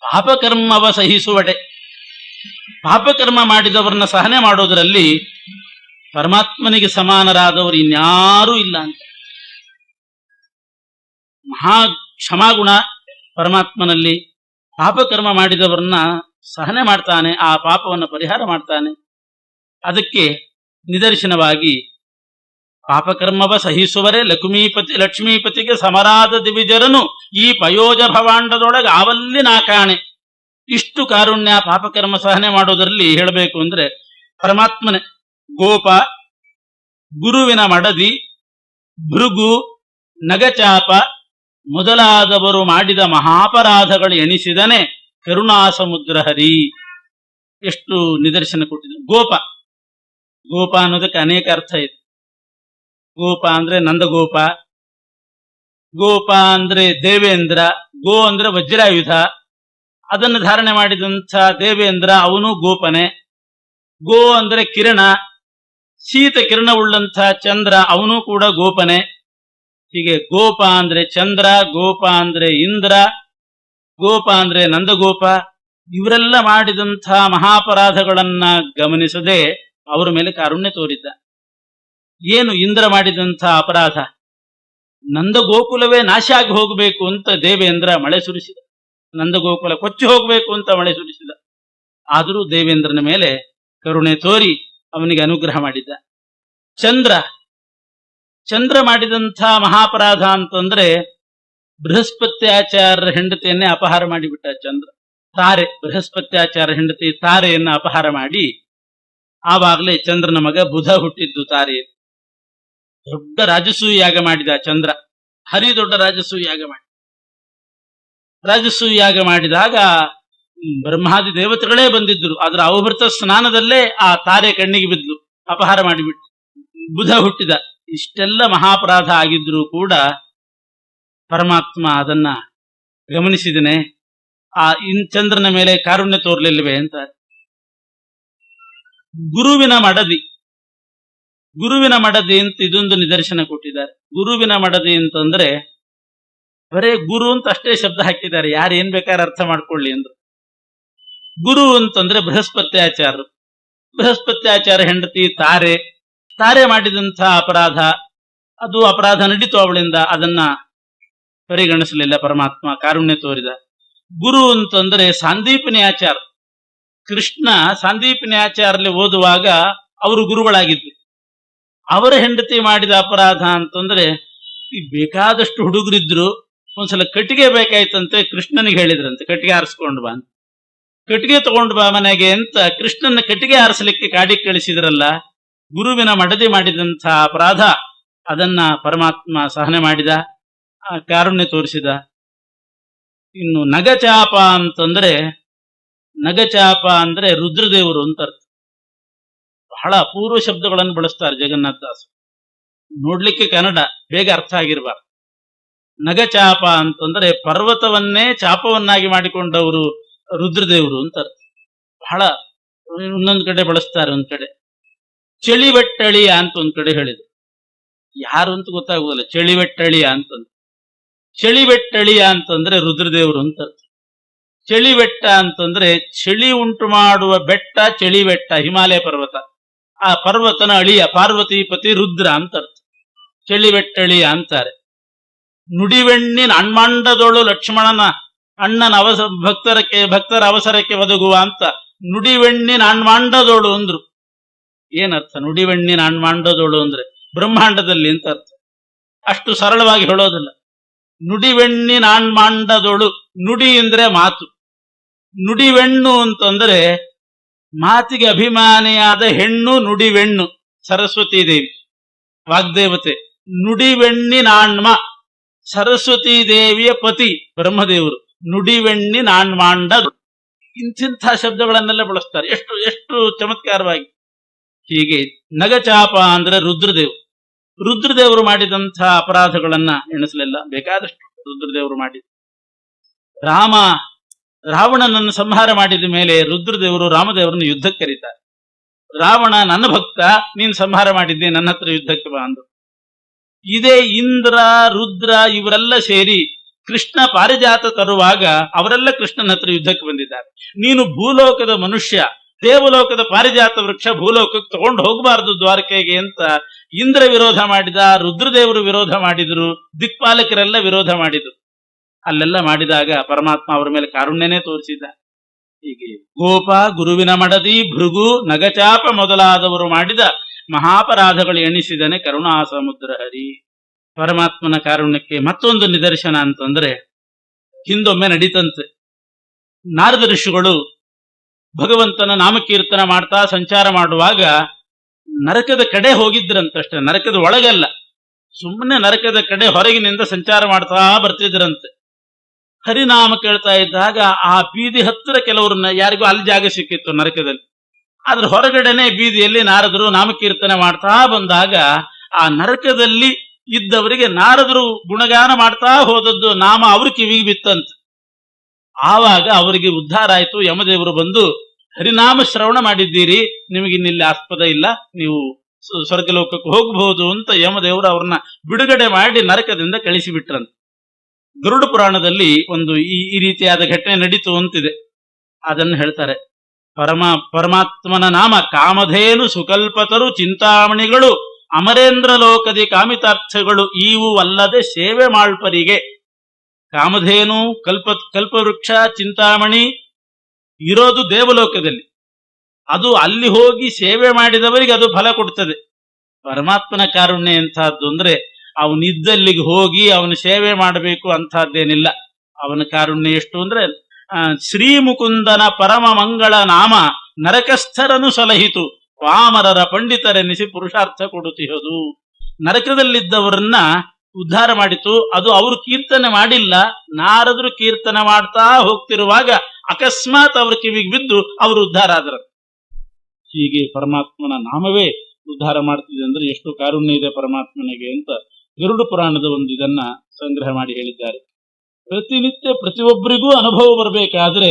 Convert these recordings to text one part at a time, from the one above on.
ಪಾಪಕರ್ಮವ ಸಹಿಸುವಡೆ. ಪಾಪಕರ್ಮ ಮಾಡಿದವರನ್ನ ಸಹನೆ ಮಾಡೋದರಲ್ಲಿ ಪರಮಾತ್ಮನಿಗೆ ಸಮಾನರಾದವರು ಇನ್ಯಾರೂ ಇಲ್ಲ ಅಂತ. ಮಹಾ ಕ್ಷಮಾಗುಣ ಪರಮಾತ್ಮನಲ್ಲಿ. ಪಾಪಕರ್ಮ ಮಾಡಿದವರನ್ನ ಸಹನೆ ಮಾಡ್ತಾನೆ, ಆ ಪಾಪವನ್ನು ಪರಿಹಾರ ಮಾಡ್ತಾನೆ. ಅದಕ್ಕೆ ನಿದರ್ಶನವಾಗಿ ಪಾಪಕರ್ಮವ ಸಹಿಸುವರೆ ಲಕ್ಷ್ಮೀಪತಿಗೆ ಸಮರಾದ ದಿವಿಜರನು ಈ ಪಯೋಜ ಭವಾಂಡದೊಳಗೆ ಆವಲ್ಲಿ ನಾಕಾಣೆ. ಇಷ್ಟು ಕಾರುಣ್ಯ ಪಾಪಕರ್ಮ ಸಹನೆ ಮಾಡೋದರಲ್ಲಿ ಹೇಳಬೇಕು ಅಂದ್ರೆ ಪರಮಾತ್ಮನೇ. ಗೋಪ, ಗುರುವಿನ ಮಡದಿ, ಭೃಗು, ನಗಚಾಪ ಮೊದಲಾದವರು ಮಾಡಿದ ಮಹಾಪರಾಧಗಳು ಎಣಿಸಿದನೆ ಕರುಣಾಸಮುದ್ರ ಹರಿ. ಎಷ್ಟು ನಿದರ್ಶನ ಕೊಟ್ಟಿದೆ. ಗೋಪ, ಗೋಪ ಅನ್ನೋದಕ್ಕೆ ಅನೇಕ ಅರ್ಥ ಇದೆ. ಗೋಪ ಅಂದ್ರೆ ನಂದಗೋಪ, ಗೋಪ ಅಂದ್ರೆ ದೇವೇಂದ್ರ, ಗೋ ಅಂದ್ರೆ ವಜ್ರಾಯುಧ, ಅದನ್ನು ಧಾರಣೆ ಮಾಡಿದಂಥ ದೇವೇಂದ್ರ ಅವನು ಗೋಪನೆ. ಗೋ ಅಂದ್ರೆ ಕಿರಣ, ಶೀತ ಕಿರಣವುಳ್ಳಂಥ ಚಂದ್ರ ಅವನು ಕೂಡ ಗೋಪನೆ. ಹೀಗೆ ಗೋಪ ಅಂದ್ರೆ ಚಂದ್ರ, ಗೋಪ ಅಂದ್ರೆ ಇಂದ್ರ, ಗೋಪ ಅಂದ್ರೆ ನಂದಗೋಪ. ಇವರೆಲ್ಲ ಮಾಡಿದಂಥ ಮಹಾಪರಾಧಗಳನ್ನ ಗಮನಿಸದೆ ಅವರ ಮೇಲೆ ಕಾರುಣ್ಯ ತೋರಿದ್ದ. ಏನು ಇಂದ್ರ ಮಾಡಿದಂಥ ಅಪರಾಧ? ನಂದಗೋಕುಲವೇ ನಾಶ ಆಗಿ ಹೋಗಬೇಕು ಅಂತ ದೇವೇಂದ್ರ ಮಳೆ ಸುರಿಸಿದ. ನಂದಗೋಕುಲ ಕೊಚ್ಚಿ ಹೋಗಬೇಕು ಅಂತ ಮಳೆ ಸುರಿಸಿದ. ಆದರೂ ದೇವೇಂದ್ರನ ಮೇಲೆ ಕರುಣೆ ತೋರಿ ಅವನಿಗೆ ಅನುಗ್ರಹ ಮಾಡಿದ್ದ. ಚಂದ್ರ ಮಾಡಿದಂಥ ಮಹಾಪರಾಧ ಅಂತಂದ್ರೆ ಬೃಹಸ್ಪತ್ಯಾಚಾರ್ಯರ ಹೆಂಡತಿಯನ್ನೇ ಅಪಹಾರ ಮಾಡಿಬಿಟ್ಟ ಚಂದ್ರ. ತಾರೆ, ಬೃಹಸ್ಪತ್ಯಾಚಾರ್ಯ ಹೆಂಡತಿ ತಾರೆಯನ್ನ ಅಪಹಾರ ಮಾಡಿ, ಆವಾಗಲೇ ಚಂದ್ರನ ಮಗ ಬುಧ ಹುಟ್ಟಿದ್ದು ತಾರೆ. ದೊಡ್ಡ ರಾಜಸೂಯ ಯಾಗ ಮಾಡಿದ ಚಂದ್ರ, ಹರಿ ದೊಡ್ಡ ರಾಜಸೂಯ ಯಾಗ ಮಾಡಿ. ರಾಜಸೂಯ ಯಾಗ ಮಾಡಿದಾಗ ಬ್ರಹ್ಮಾದಿ ದೇವತೆಗಳೇ ಬಂದಿದ್ರು. ಅದರ ಅವಭೃತ ಸ್ನಾನದಲ್ಲೇ ಆ ತಾರೆ ಕಣ್ಣಿಗೆ ಬಿದ್ಲು, ಅಪಹಾರ ಮಾಡಿಬಿಟ್ಟು ಬುಧ ಹುಟ್ಟಿದ. ಇಷ್ಟೆಲ್ಲ ಮಹಾಪರಾಧ ಆಗಿದ್ರು ಕೂಡ ಪರಮಾತ್ಮ ಅದನ್ನ ಗಮನಿಸಿದನೆ. ಆ ಚಂದ್ರನ ಮೇಲೆ ಕಾರುಣ್ಯ ತೋರ್ಲಿಲ್ವೇ ಅಂತ. ಗುರುವಿನ ಮಡದಿ ಅಂತ ಇದೊಂದು ನಿದರ್ಶನ ಕೊಟ್ಟಿದ್ದಾರೆ. ಗುರುವಿನ ಮಡದಿ ಅಂತಂದ್ರೆ ಬರೇ ಗುರು ಅಂತ ಅಷ್ಟೇ ಶಬ್ದ ಹಾಕಿದ್ದಾರೆ, ಯಾರು ಏನ್ ಬೇಕಾದ್ರೆ ಅರ್ಥ ಮಾಡ್ಕೊಳ್ಳಿ ಅಂದ್ರು. ಗುರು ಅಂತಂದ್ರೆ ಬೃಹಸ್ಪತ್ಯಾಚಾರ್ಯ ಹೆಂಡತಿ ತಾರೆ ಮಾಡಿದಂಥ ಅಪರಾಧ, ಅದು ಅಪರಾಧ ನಡೀತು ಅವಳಿಂದ, ಅದನ್ನ ಪರಿಗಣಿಸಲಿಲ್ಲ ಪರಮಾತ್ಮ, ಕಾರುಣ್ಯ ತೋರಿದ. ಗುರು ಅಂತಂದ್ರೆ ಸಾಂದೀಪನಿ ಆಚಾರ. ಕೃಷ್ಣ ಸಾಂದೀಪನಿ ಆಚಾರಲ್ಲಿ ಓದುವಾಗ ಅವರು ಗುರುಗಳಾಗಿದ್ರು. ಅವರ ಹೆಂಡತಿ ಮಾಡಿದ ಅಪರಾಧ ಅಂತಂದ್ರೆ ಬೇಕಾದಷ್ಟು ಹುಡುಗರಿದ್ರು. ಒಂದ್ಸಲ ಕಟ್ಟಿಗೆ ಬೇಕಾಯ್ತಂತೆ, ಕೃಷ್ಣನಿಗೆ ಹೇಳಿದ್ರಂತೆ ಕಟ್ಟಿಗೆ ಆರಿಸ್ಕೊಂಡು ಬಾ ಅಂತ. ಕಟ್ಟಿಗೆ ತಗೊಂಡು ಬಾ ಮನೆಗೆ ಅಂತ ಕೃಷ್ಣನ ಕಟ್ಟಿಗೆ ಆರಿಸಲಿಕ್ಕೆ ಕಾಡಿಗೆ ಕಳಿಸಿದ್ರಲ್ಲ. ಗುರುವಿನ ಮಡದಿ ಮಾಡಿದಂಥ ಅಪರಾಧ ಅದನ್ನ ಪರಮಾತ್ಮ ಸಹನೆ ಮಾಡಿದ, ಕಾರುಣ್ಯ ತೋರಿಸಿದ. ಇನ್ನು ನಗಚಾಪ ಅಂದ್ರೆ ರುದ್ರದೇವರು ಅಂತ ಅರ್ಥ. ಬಹಳ ಅಪೂರ್ವ ಶಬ್ದಗಳನ್ನು ಬಳಸ್ತಾರೆ ಜಗನ್ನಾಥದಾಸ. ನೋಡ್ಲಿಕ್ಕೆ ಕನ್ನಡ, ಬೇಗ ಅರ್ಥ ಆಗಿರ್ಬಾರ್ದು. ನಗಚಾಪ ಅಂತಂದ್ರೆ ಪರ್ವತವನ್ನೇ ಚಾಪವನ್ನಾಗಿ ಮಾಡಿಕೊಂಡವರು ರುದ್ರದೇವರು ಅಂತ ಅರ್ಥ. ಬಹಳ ಒಂದೊಂದು ಕಡೆ ಬಳಸ್ತಾರೆ. ಒಂದ್ ಕಡೆ ಚಳಿವೆಟ್ಟಳಿಯ ಅಂತ ಒಂದ್ ಕಡೆ ಹೇಳಿದ್ರು. ಯಾರು ಅಂತ ಗೊತ್ತಾಗುವುದಿಲ್ಲ. ಚಳಿವೆಟ್ಟಳಿಯ ಅಂತಂದ್ರೆ ರುದ್ರದೇವರು ಅಂತ ಅರ್ಥ. ಚಳಿಬೆಟ್ಟ ಅಂತಂದ್ರೆ ಚಳಿ ಉಂಟು ಮಾಡುವ ಬೆಟ್ಟ ಚಳಿಬೆಟ್ಟ, ಹಿಮಾಲಯ ಪರ್ವತ. ಆ ಪರ್ವತನ ಅಳಿಯ ಪಾರ್ವತೀಪತಿ ರುದ್ರ ಅಂತ ಅರ್ಥ. ಚಳಿಬೆಟ್ಟಳಿಯ ಅಂತಾರೆ. ನುಡಿವೆಣ್ಣಿನ ಅಣ್ಮಾಂಡದೊಳು ಲಕ್ಷ್ಮಣನ ಅಣ್ಣನ ಭಕ್ತರ ಅವಸರಕ್ಕೆ ಒದಗುವ ಅಂತ ನುಡಿವೆಣ್ಣಿನ ಅಣ್ಮಾಂಡದೋಳು ಅಂದ್ರು. ಏನರ್ಥ? ನುಡಿವೆಣ್ಣಿನ ಅಣ್ಮಾಂಡದೋಳು ಅಂದ್ರೆ ಬ್ರಹ್ಮಾಂಡದಲ್ಲಿ ಅಂತ ಅರ್ಥ. ಅಷ್ಟು ಸರಳವಾಗಿ ಹೇಳೋದಿಲ್ಲ. ನುಡಿವೆಣ್ಣಿನ ಅಣ್ಮಾಂಡದೋಳು, ನುಡಿ ಅಂದ್ರೆ ಮಾತು. ನುಡಿವೆಣ್ಣು ಅಂತಂದ್ರೆ ಮಾತಿಗೆ ಅಭಿಮಾನಿಯಾದ ಹೆಣ್ಣು ನುಡಿವೆಣ್ಣು, ಸರಸ್ವತೀ ದೇವಿ ವಾಗ್ದೇವತೆ. ನುಡಿವೆಣ್ಣಿನಾಣ್ಮ, ಸರಸ್ವತೀ ದೇವಿಯ ಪತಿ ಬ್ರಹ್ಮದೇವರು. ನುಡಿವೆಣ್ಣಿನಾಣ್ಮಾಂಡ, ಇಂಥ ಶಬ್ದಗಳನ್ನೆಲ್ಲ ಬಳಸ್ತಾರೆ. ಎಷ್ಟು ಎಷ್ಟು ಚಮತ್ಕಾರವಾಗಿ. ಹೀಗೆ ನಗಚಾಪ ಅಂದ್ರೆ ರುದ್ರದೇವರು ಮಾಡಿದಂಥ ಅಪರಾಧಗಳನ್ನ ಎಣಿಸಲಿಲ್ಲ, ಬೇಕಾದಷ್ಟು ರುದ್ರದೇವರು ಮಾಡಿದ್ರು. ರಾವಣನನ್ನು ಸಂಹಾರ ಮಾಡಿದ ಮೇಲೆ ರುದ್ರದೇವರು ರಾಮದೇವರನ್ನು ಯುದ್ಧಕ್ಕೆ ಕರೀತಾರೆ. ರಾವಣ ನನ್ನ ಭಕ್ತ, ನೀನು ಸಂಹಾರ ಮಾಡಿದ್ದೆ, ನನ್ನ ಹತ್ರ ಯುದ್ಧಕ್ಕೆ ಬಾ ಅಂದ್ರು. ಇದೇ ಇಂದ್ರ ರುದ್ರ ಇವರೆಲ್ಲ ಸೇರಿ ಕೃಷ್ಣ ಪಾರಿಜಾತ ತರುವಾಗ ಅವರೆಲ್ಲ ಕೃಷ್ಣನ ಹತ್ರ ಯುದ್ಧಕ್ಕೆ ಬಂದಿದ್ದಾರೆ. ನೀನು ಭೂಲೋಕದ ಮನುಷ್ಯ, ದೇವಲೋಕದ ಪಾರಿಜಾತ ವೃಕ್ಷ ಭೂಲೋಕಕ್ಕೆ ತಗೊಂಡು ಹೋಗಬಾರದು ದ್ವಾರಕೆಗೆ ಅಂತ ಇಂದ್ರ ವಿರೋಧ ಮಾಡಿದ, ರುದ್ರದೇವರು ವಿರೋಧ ಮಾಡಿದ್ರು, ದಿಕ್ಪಾಲಕರೆಲ್ಲ ವಿರೋಧ ಮಾಡಿದ್ರು. ಅಲ್ಲೆಲ್ಲ ಮಾಡಿದಾಗ ಪರಮಾತ್ಮ ಅವರ ಮೇಲೆ ಕಾರುಣ್ಯನೇ ತೋರಿಸಿದ. ಹೀಗೆ ಗೋಪ, ಗುರುವಿನ ಮಡದಿ, ಭೃಗು, ನಗಚಾಪ ಮೊದಲಾದವರು ಮಾಡಿದ ಮಹಾಪರಾಧಗಳು ಎಣಿಸಿದನೆ ಕರುಣಾ ಸಮುದ್ರ ಹರಿ. ಪರಮಾತ್ಮನ ಕಾರುಣ್ಯಕ್ಕೆ ಮತ್ತೊಂದು ನಿದರ್ಶನ ಅಂತಂದ್ರೆ, ಹಿಂದೊಮ್ಮೆ ನಡೀತಂತೆ, ನಾರದ ಋಷಿಗಳು ಭಗವಂತನ ನಾಮಕೀರ್ತನ ಮಾಡ್ತಾ ಸಂಚಾರ ಮಾಡುವಾಗ ನರಕದ ಕಡೆ ಹೋಗಿದ್ರಂತಷ್ಟೇ, ನರಕದ ಒಳಗಲ್ಲ, ಸುಮ್ಮನೆ ನರಕದ ಕಡೆ ಹೊರಗಿನಿಂದ ಸಂಚಾರ ಮಾಡ್ತಾ ಬರ್ತಿದ್ರಂತೆ. ಹರಿನಾಮ ಕೇಳ್ತಾ ಇದ್ದಾಗ ಆ ಬೀದಿ ಹತ್ತಿರ ಕೆಲವ್ರನ್ನ ಯಾರಿಗೂ ಅಲ್ಲಿ ಜಾಗ ಸಿಕ್ಕಿತ್ತು ನರಕದಲ್ಲಿ. ಆದ್ರೆ ಹೊರಗಡೆನೆ ಬೀದಿಯಲ್ಲಿ ನಾರದರು ನಾಮಕೀರ್ತನೆ ಮಾಡ್ತಾ ಬಂದಾಗ ಆ ನರಕದಲ್ಲಿ ಇದ್ದವರಿಗೆ ನಾರದರು ಗುಣಗಾನ ಮಾಡ್ತಾ ಹೋದದ್ದು ನಾಮ ಅವ್ರ ಕಿವಿಗೆ ಬಿತ್ತಂತೆ. ಆವಾಗ ಅವರಿಗೆ ಉದ್ಧಾರ ಆಯ್ತು. ಯಮದೇವರು ಬಂದು ಹರಿನಾಮ ಶ್ರವಣ ಮಾಡಿದ್ದೀರಿ, ನಿಮಗಿನ್ನಿಲ್ಲಿ ಆಸ್ಪದ ಇಲ್ಲ, ನೀವು ಸ್ವರ್ಗಲೋಕಕ್ಕೆ ಹೋಗಬಹುದು ಅಂತ ಯಮದೇವರು ಅವ್ರನ್ನ ಬಿಡುಗಡೆ ಮಾಡಿ ನರಕದಿಂದ ಕಳಿಸಿಬಿಟ್ರಂತೆ. ಗರುಡ ಪುರಾಣದಲ್ಲಿ ಒಂದು ಈ ರೀತಿಯಾದ ಘಟನೆ ನಡೀತು ಅಂತಿದೆ. ಅದನ್ನು ಹೇಳ್ತಾರೆ. ಪರಮಾತ್ಮನ ನಾಮ ಕಾಮಧೇನು ಸುಕಲ್ಪತರು ಚಿಂತಾಮಣಿಗಳು ಅಮರೇಂದ್ರ ಲೋಕದಿ ಕಾಮಿತಾರ್ಥಗಳು ಇವು ಅಲ್ಲದೆ ಸೇವೆ ಮಾಳ್ಪರಿಗೆ. ಕಾಮಧೇನು, ಕಲ್ಪವೃಕ್ಷ, ಚಿಂತಾಮಣಿ ಇರೋದು ದೇವಲೋಕದಲ್ಲಿ. ಅದು ಅಲ್ಲಿ ಹೋಗಿ ಸೇವೆ ಮಾಡಿದವರಿಗೆ ಅದು ಫಲ ಕೊಡ್ತದೆ. ಪರಮಾತ್ಮನ ಕಾರುಣ್ಯ ಎಂತಹದ್ದು ಅಂದ್ರೆ ಅವನಿದ್ದಲ್ಲಿಗೆ ಹೋಗಿ ಅವನ ಸೇವೆ ಮಾಡಬೇಕು ಅಂತಹದ್ದೇನಿಲ್ಲ. ಅವನ ಕಾರುಣ್ಯ ಎಷ್ಟು ಅಂದ್ರೆ, ಶ್ರೀಮುಕುಂದನ ಪರಮ ಮಂಗಳ ನಾಮ ನರಕಸ್ಥರನು ಸಲಹಿತು, ಪಾಮರರ ಪಂಡಿತರೆನಿಸಿ ಪುರುಷಾರ್ಥ ಕೊಡುತ್ತಿರೋದು. ನರಕದಲ್ಲಿದ್ದವರನ್ನ ಉದ್ಧಾರ ಮಾಡಿತು. ಅದು ಅವರು ಕೀರ್ತನೆ ಮಾಡಿಲ್ಲ, ನಾರದರು ಕೀರ್ತನೆ ಮಾಡ್ತಾ ಹೋಗ್ತಿರುವಾಗ ಅಕಸ್ಮಾತ್ ಅವ್ರ ಕಿವಿಗೆ ಬಿದ್ದು ಅವರು ಉದ್ಧಾರ ಆದರು. ಹೀಗೆ ಪರಮಾತ್ಮನ ನಾಮವೇ ಉದ್ಧಾರ ಮಾಡ್ತಿದೆ ಅಂದ್ರೆ ಎಷ್ಟು ಕಾರುಣ್ಯ ಇದೆ ಪರಮಾತ್ಮನಿಗೆ ಅಂತ ಗರುಡ ಪುರಾಣದ ಒಂದು ಇದನ್ನ ಸಂಗ್ರಹ ಮಾಡಿ ಹೇಳಿದ್ದಾರೆ. ಪ್ರತಿನಿತ್ಯ ಪ್ರತಿಯೊಬ್ಬರಿಗೂ ಅನುಭವ ಬರಬೇಕಾದ್ರೆ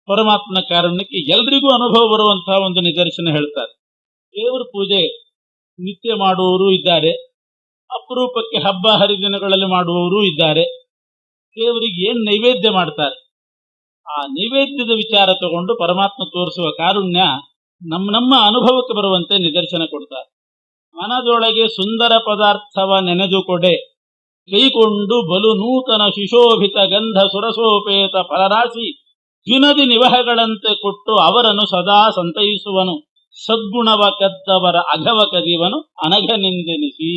ಪರಮಾತ್ಮನ ಕಾರುಣ್ಯಕ್ಕೆ ಎಲ್ರಿಗೂ ಅನುಭವ ಬರುವಂತಹ ಒಂದು ನಿದರ್ಶನ ಹೇಳ್ತಾರೆ. ದೇವರ ಪೂಜೆ ನಿತ್ಯ ಮಾಡುವವರು ಇದ್ದಾರೆ, ಅಪರೂಪಕ್ಕೆ ಹಬ್ಬ ಹರಿದಿನಗಳಲ್ಲಿ ಮಾಡುವವರು ಇದ್ದಾರೆ. ದೇವರಿಗೆ ಏನ್ ನೈವೇದ್ಯ ಮಾಡ್ತಾರೆ, ಆ ನೈವೇದ್ಯದ ವಿಚಾರ ತಗೊಂಡು ಪರಮಾತ್ಮ ತೋರಿಸುವ ಕಾರುಣ್ಯ ನಮ್ಮ ಅನುಭವಕ್ಕೆ ಬರುವಂತೆ ನಿದರ್ಶನ ಕೊಡ್ತಾರೆ. ಮನದೊಳಗೆ ಸುಂದರ ಪದಾರ್ಥವ ನೆನೆದು ಕೊಡೆ, ಕೈಕೊಂಡು ಬಲು ನೂತನ ಶಿಶೋಭಿತ ಗಂಧ ಸುರಸೋಪೇತ ಫಲರಾಶಿ ದ್ವಿನದಿ ನಿವಹಗಳಂತೆ ಕೊಟ್ಟು ಅವರನ್ನು ಸದಾ ಸಂತೈಸುವನು, ಸದ್ಗುಣವ ಕದ್ದವರ ಅಘವ ಕದಿವನು ಅನಘನೆಂದೆನಿಸಿ.